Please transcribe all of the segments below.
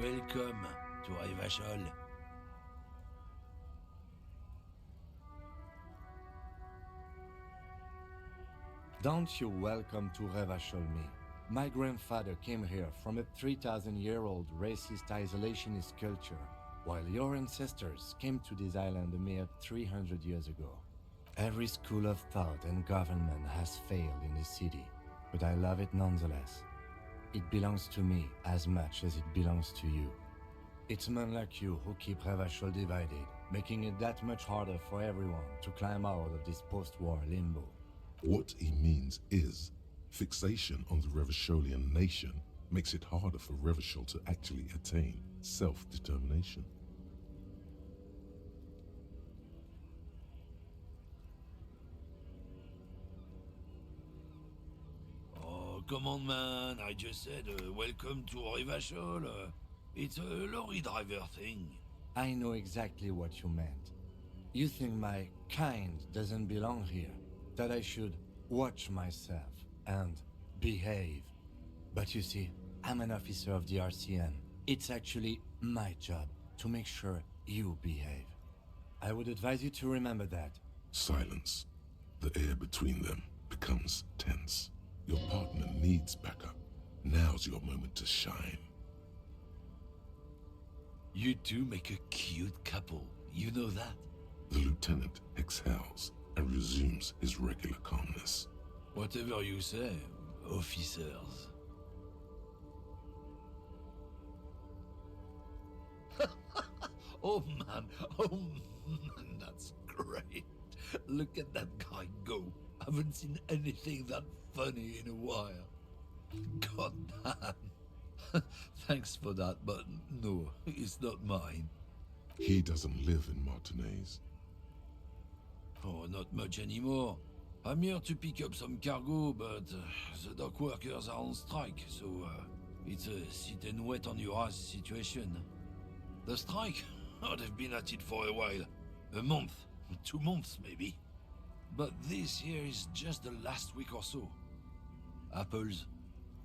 Welcome to Revachol. Don't you welcome to Revachol me. My grandfather came here from a 3,000-year-old racist isolationist culture, while your ancestors came to this island a mere 300 years ago. Every school of thought and government has failed in this city, but I love it nonetheless. It belongs to me as much as it belongs to you. It's men like you who keep Revachol divided, making it that much harder for everyone to climb out of this post-war limbo. What he means is, fixation on the Revacholian nation makes it harder for Revachol to actually attain self-determination. Oh, come on, man. I just said welcome to Revachol. It's a lorry driver thing. I know exactly what you meant. You think my kind doesn't belong here, that I should watch myself and behave. But you see, I'm an officer of the RCN. It's actually my job to make sure you behave. I would advise you to remember that. Silence. The air between them becomes tense. Your partner needs backup. Now's your moment to shine. You two make a cute couple. You know that? The lieutenant exhales and resumes his regular calmness. Whatever you say, officers. Oh man, that's great. Look at that guy go. Haven't seen anything that funny in a while. God damn. Thanks for that, but no, it's not mine. He doesn't live in Martinez. Oh, not much anymore. I'm here to pick up some cargo, but the dock workers are on strike, so it's a sit and wait on your ass situation. The strike? Oh, they've been at it for a while. A month, 2 months maybe. But this year is just the last week or so. Apples?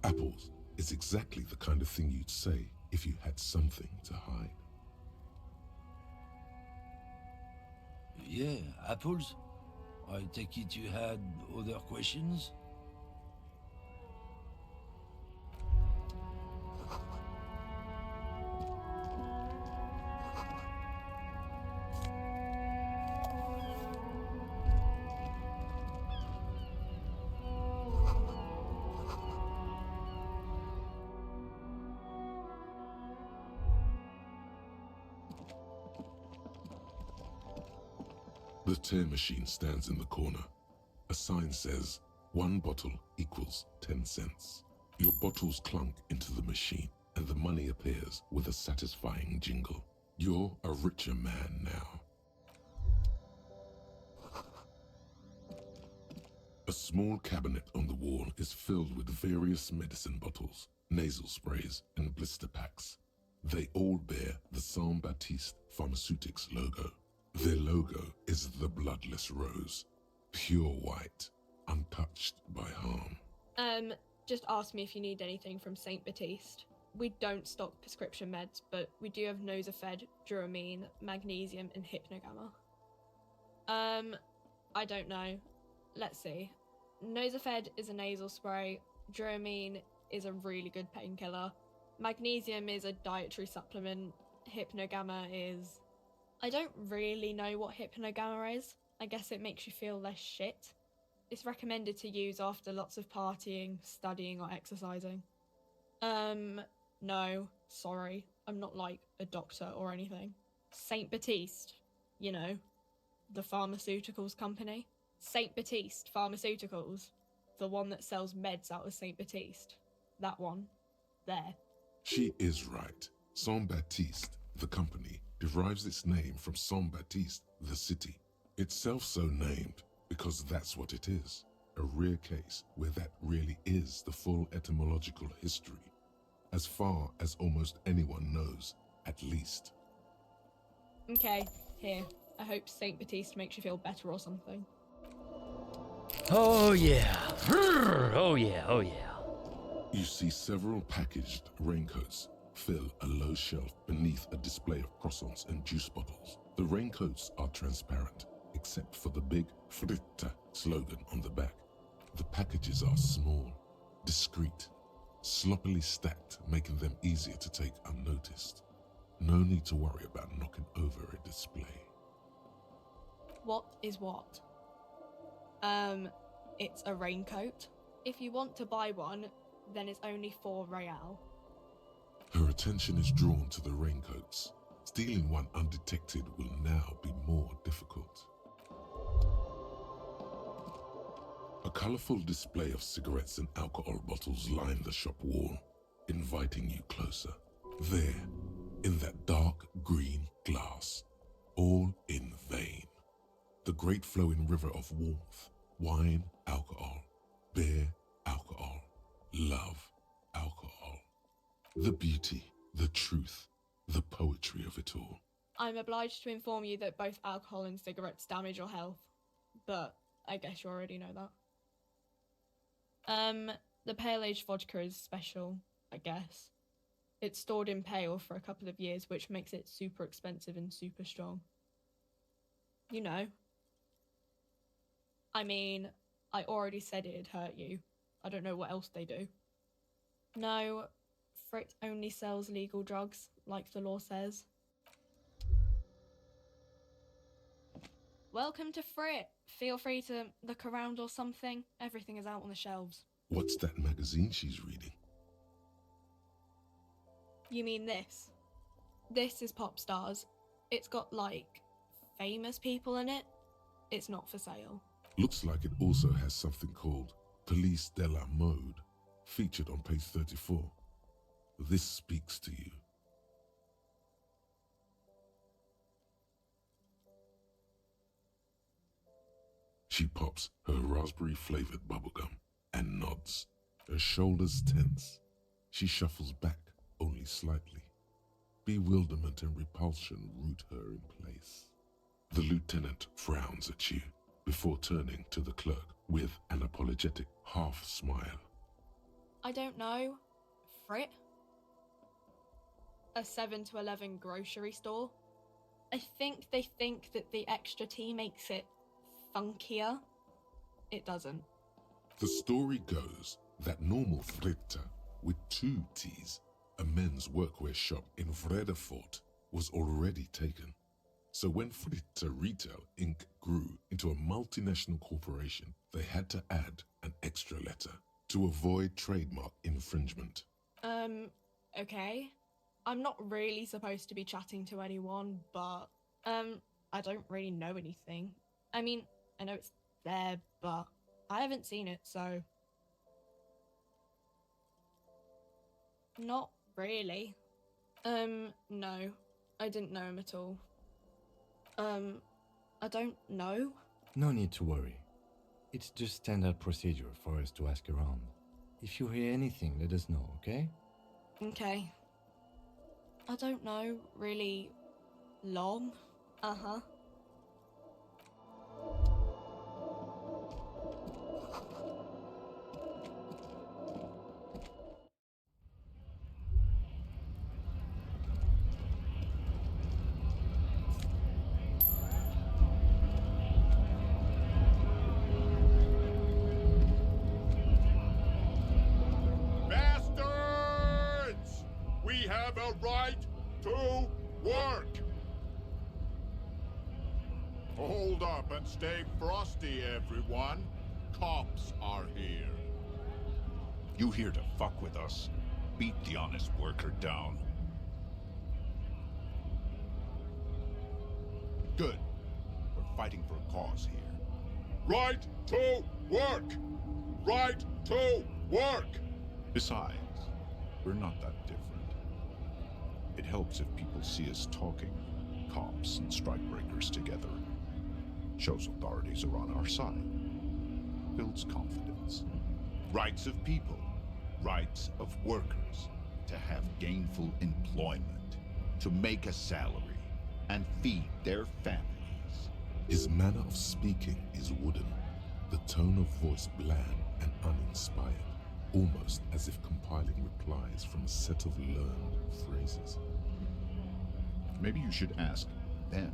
Apples is exactly the kind of thing you'd say if you had something to hide. Yeah, apples? I take it you had other questions? The tear machine stands in the corner. A sign says, 1 bottle equals 10 cents. Your bottles clunk into the machine, and the money appears with a satisfying jingle. You're a richer man now. A small cabinet on the wall is filled with various medicine bottles, nasal sprays, and blister packs. They all bear the Saint Baptiste Pharmaceutics logo. Their logo is the bloodless rose, pure white, untouched by harm. Just ask me if you need anything from Saint Baptiste. We don't stock prescription meds, but we do have Nosafed, Duramine, Magnesium, and Hypnogamma. I don't know. Let's see. Nosafed is a nasal spray, Duramine is a really good painkiller, Magnesium is a dietary supplement, Hypnogamma is... I don't really know what Hypnogamma is. I guess it makes you feel less shit. It's recommended to use after lots of partying, studying, or exercising. No, sorry. I'm not like a doctor or anything. Saint Baptiste, you know, the pharmaceuticals company. Saint Baptiste Pharmaceuticals, the one that sells meds out of Saint Baptiste. That one. There. She is right. Saint Baptiste, the company, derives its name from Saint Baptiste, the city. Itself so named because that's what it is. A rare case where that really is the full etymological history. As far as almost anyone knows, at least. Okay, here. I hope Saint Baptiste makes you feel better or something. Oh yeah. Oh yeah, oh yeah. You see several packaged raincoats, fill a low shelf beneath a display of croissants and juice bottles. The raincoats are transparent, except for the big Fritta slogan on the back. The packages are small, discreet, sloppily stacked, making them easier to take unnoticed. No need to worry about knocking over a display. What is what? It's a raincoat. If you want to buy one, then it's only 4 real. Her attention is drawn to the raincoats. Stealing one undetected will now be more difficult. A colourful display of cigarettes and alcohol bottles line the shop wall, inviting you closer. There, in that dark green glass, all in vain. The great flowing river of warmth, wine, alcohol, beer, alcohol, love, alcohol. The beauty, the truth, the poetry of it all. I'm obliged to inform you that both alcohol and cigarettes damage your health, but I guess you already know that. The pale aged vodka is special, I guess. It's stored in pale for a couple of years, which makes it super expensive and super strong. You know. I mean, I already said it'd hurt you. I don't know what else they do. No, Frit only sells legal drugs, like the law says. Welcome to Frit. Feel free to look around or something. Everything is out on the shelves. What's that magazine she's reading? You mean this? This is Pop Stars. It's got, like, famous people in it. It's not for sale. Looks like it also has something called Police de la Mode, featured on page 34. This speaks to you. She pops her raspberry-flavored bubblegum and nods, her shoulders tense. She shuffles back only slightly. Bewilderment and repulsion root her in place. The lieutenant frowns at you before turning to the clerk with an apologetic half-smile. I don't know. Frit? A 7 to 11 grocery store? I think they think that the extra tea makes it funkier. It doesn't. The story goes that normal Fritta, with 2 T's, a men's workwear shop in Vredefort, was already taken. So when Fritta Retail Inc. grew into a multinational corporation, they had to add an extra letter to avoid trademark infringement. Okay. I'm not really supposed to be chatting to anyone, but, I don't really know anything. I mean, I know it's there, but I haven't seen it, so... Not really. No. I didn't know him at all. I don't know. No need to worry. It's just standard procedure for us to ask around. If you hear anything, let us know, okay? Okay. I don't know, really long. Uh-huh. Bastards! We have a right to work! Hold up and stay frosty, everyone. Cops are here. You here to fuck with us? Beat the honest worker down. Good. We're fighting for a cause here. Right to work! Right to work! Besides, we're not that different. It helps if people see us talking, cops and strikebreakers together. Shows authorities are on our side. Builds confidence. Rights of people. Rights of workers. To have gainful employment. To make a salary. And feed their families. His manner of speaking is wooden, the tone of voice bland and uninspired. almost as if compiling replies from a set of learned phrases. Maybe you should ask them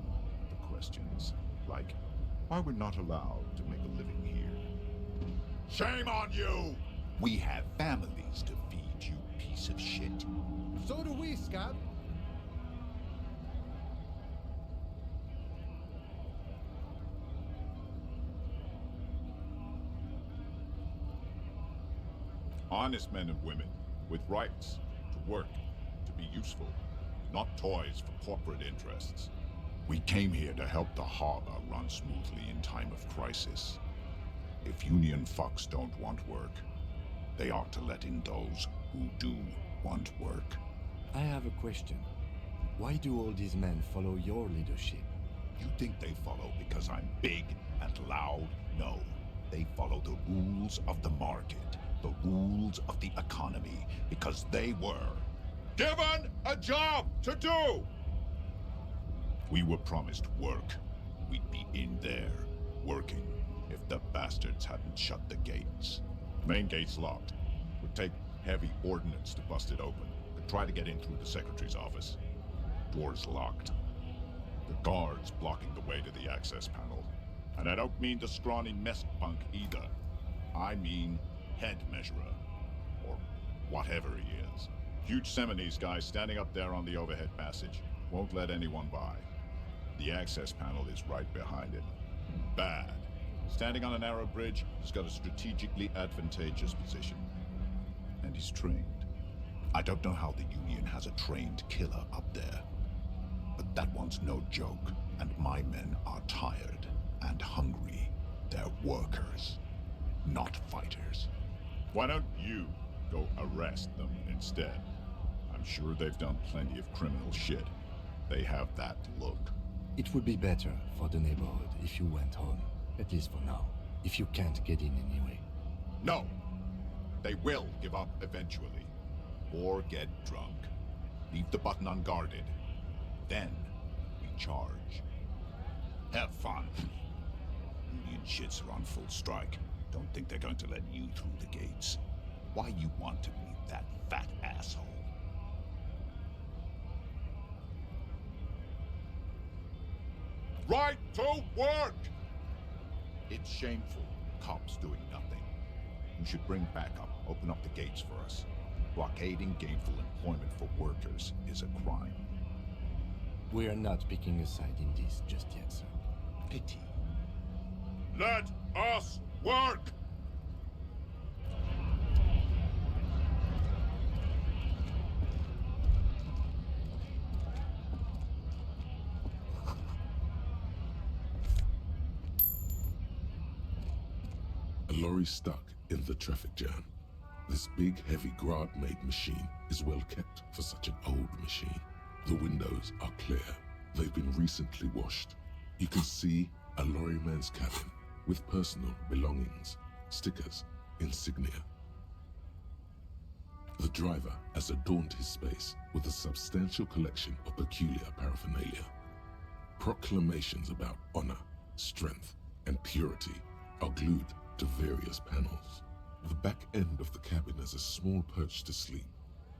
the questions, like why we're not allowed to make a living here. Shame on you! We have families to feed, you piece of shit. So do we, Scab. Honest men and women with rights to work, to be useful, not toys for corporate interests. We came here to help the harbor run smoothly in time of crisis. If union fucks don't want work, they ought to let in those who do want work. I have a question. Why do all these men follow your leadership? You think they follow because I'm big and loud? No. They follow the rules of the market, the rules of the economy, because they were given a job to do! We were promised work. We'd be in there, working, if the bastards hadn't shut the gates. Main gate's locked. Would take heavy ordnance to bust it open. Could try to get in through the secretary's office. Door's locked. The guard's blocking the way to the access panel. And I don't mean the scrawny mess punk either. I mean head measurer. Or whatever he is. Huge Seminese guy standing up there on the overhead passage. Won't let anyone by. The access panel is right behind him. Bad. Standing on a narrow bridge, he's got a strategically advantageous position. And he's trained. I don't know how the Union has a trained killer up there. But that one's no joke, and my men are tired and hungry. They're workers, not fighters. Why don't you go arrest them instead? I'm sure they've done plenty of criminal shit. They have that look. It would be better for the neighborhood if you went home, at least for now, if you can't get in anyway. No! They will give up eventually. Or get drunk. Leave the button unguarded. Then, we charge. Have fun. Union shits are on full strike. Don't think they're going to let you through the gates. Why you want to meet that fat asshole? Right to work! It's shameful. Cops doing nothing. You should bring backup. Open up the gates for us. Blockading gainful employment for workers is a crime. We are not picking a side in this just yet, sir. Pity. Let us work! A lorry stuck in the traffic jam. This big, heavy Grad-made machine is well kept for such an old machine. The windows are clear. They've been recently washed. You can see a lorryman's cabin with personal belongings, stickers, insignia. The driver has adorned his space with a substantial collection of peculiar paraphernalia. Proclamations about honor, strength, and purity are glued to various panels. The back end of the cabin has a small perch to sleep,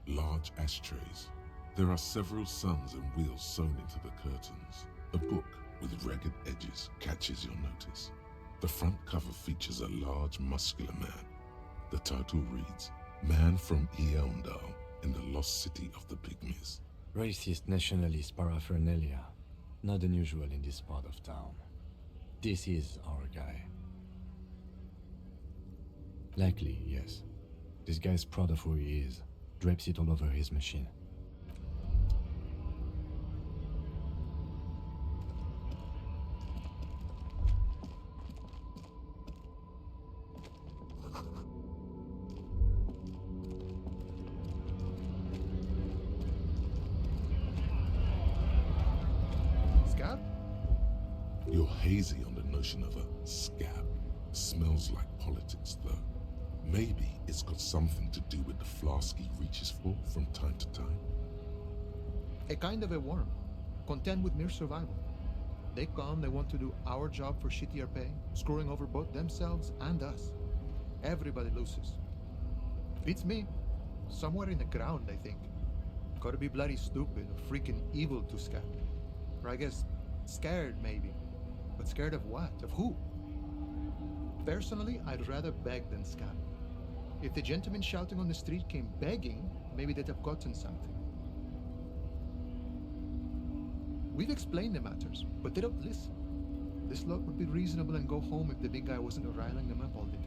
large ashtrays. There are several suns and wheels sewn into the curtains. A book with ragged edges catches your notice. The front cover features a large, muscular man. The title reads, Man from Eondal in the Lost City of the Pygmies. Racist nationalist paraphernalia. Not unusual in this part of town. This is our guy. Likely, yes. This guy's proud of who he is. Drapes it all over his machine. Scab? You're hazy on the notion of a scab. Smells like politics, though. Maybe it's got something to do with the flask he reaches for from time to time. A kind of a worm, content with mere survival. They come, they want to do our job for shittier pay, screwing over both themselves and us. Everybody loses. Beats me. Somewhere in the ground, I think. Gotta be bloody stupid or freaking evil to scab. Or I guess scared, maybe. But scared of what? Of who? Personally, I'd rather beg than scab. If the gentleman shouting on the street came begging, maybe they'd have gotten something. We've explained the matters, but they don't listen. This lot would be reasonable and go home if the big guy wasn't riling them up all day.